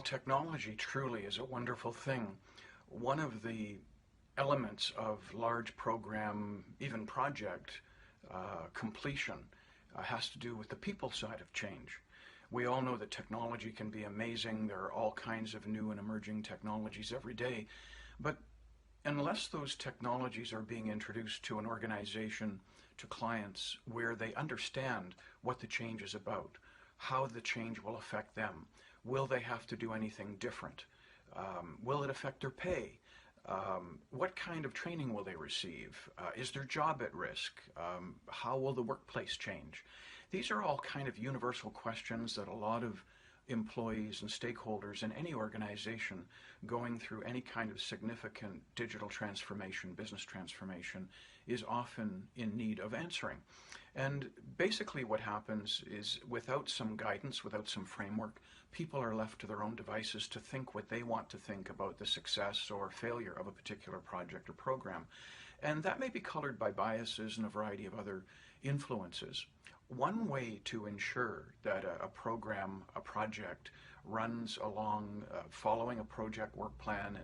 While technology truly is a wonderful thing, one of the elements of large program, even project completion has to do with the people side of change. We all know that technology can be amazing. There are all kinds of new and emerging technologies every day. But unless those technologies are being introduced to an organization, to clients, where they understand what the change is about, how the change will affect them, will they have to do anything different? Will it affect their pay? What kind of training will they receive? Is their job at risk? How will the workplace change? These are all kind of universal questions that a lot of employees and stakeholders in any organization going through any kind of significant digital transformation, business transformation, is often in need of answering. And basically what happens is, without some guidance, without some framework, people are left to their own devices to think what they want to think about the success or failure of a particular project or program. And that may be colored by biases and a variety of other influences. One way to ensure that a program, a project, runs along following a project work plan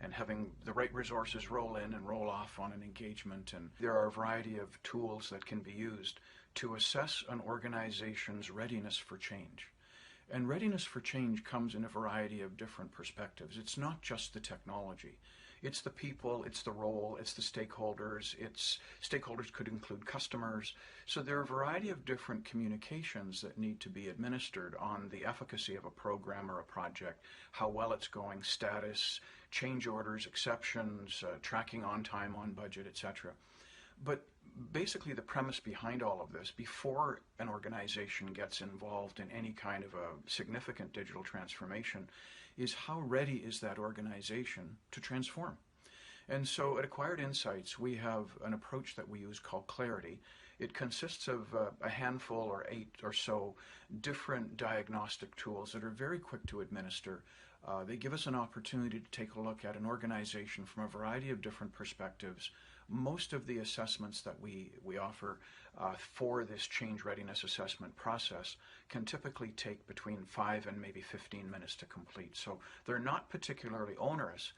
and having the right resources roll in and roll off on an engagement. And there are a variety of tools that can be used to assess an organization's readiness for change. And readiness for change comes in a variety of different perspectives. It's not just the technology. It's the people, it's the role, it's the stakeholders. Stakeholders could include customers. So there are a variety of different communications that need to be administered on the efficacy of a program or a project, how well it's going, status, change orders, exceptions, tracking on time, on budget, etc. But basically the premise behind all of this, before an organization gets involved in any kind of a significant digital transformation, is how ready is that organization to transform? And so at Acquired Insights, we have an approach that we use called Clarity. It consists of a handful or 8 or so different diagnostic tools that are very quick to administer. They give us an opportunity to take a look at an organization from a variety of different perspectives. Most of the assessments that we offer for this change readiness assessment process can typically take between 5 and maybe 15 minutes to complete. So they're not particularly onerous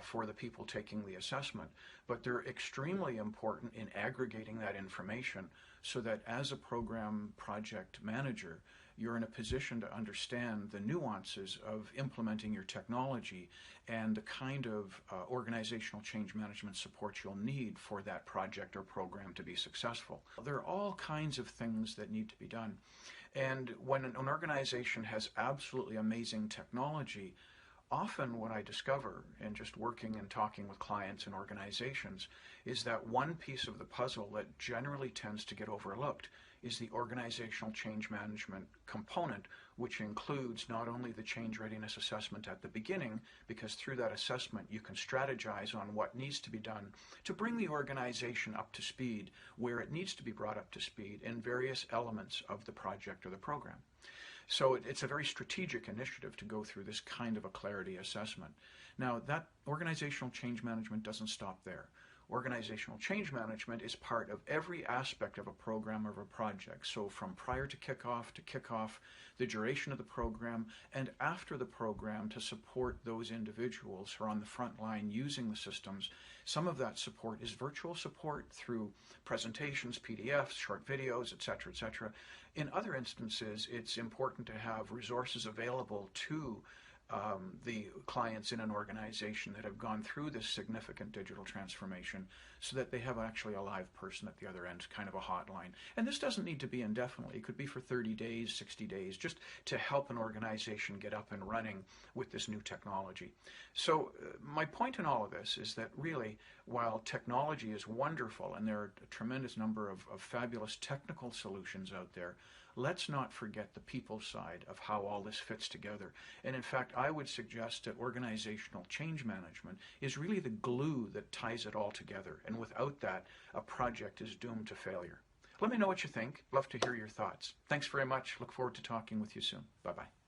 for the people taking the assessment, but they're extremely important in aggregating that information so that as a program project manager, you're in a position to understand the nuances of implementing your technology and the kind of organizational change management support you'll need for that project or program to be successful. There are all kinds of things that need to be done. And when an organization has absolutely amazing technology, often what I discover in just working and talking with clients and organizations is that one piece of the puzzle that generally tends to get overlooked is the organizational change management component, which includes not only the change readiness assessment at the beginning, because through that assessment you can strategize on what needs to be done to bring the organization up to speed where it needs to be brought up to speed in various elements of the project or the program. So it's a very strategic initiative to go through this kind of a clarity assessment. Now, that organizational change management doesn't stop there. Organizational change management is part of every aspect of a program or of a project. So from prior to kickoff, the duration of the program, and after the program to support those individuals who are on the front line using the systems. Some of that support is virtual support through presentations, PDFs, short videos, etc., etc. In other instances, it's important to have resources available to the clients in an organization that have gone through this significant digital transformation so that they have actually a live person at the other end, kind of a hotline. And this doesn't need to be indefinitely. It could be for 30 days, 60 days, just to help an organization get up and running with this new technology. So my point in all of this is that really, while technology is wonderful and there are a tremendous number of fabulous technical solutions out there, let's not forget the people side of how all this fits together. And in fact, I would suggest that organizational change management is really the glue that ties it all together. And without that, a project is doomed to failure. Let me know what you think. Love to hear your thoughts. Thanks very much. Look forward to talking with you soon. Bye-bye.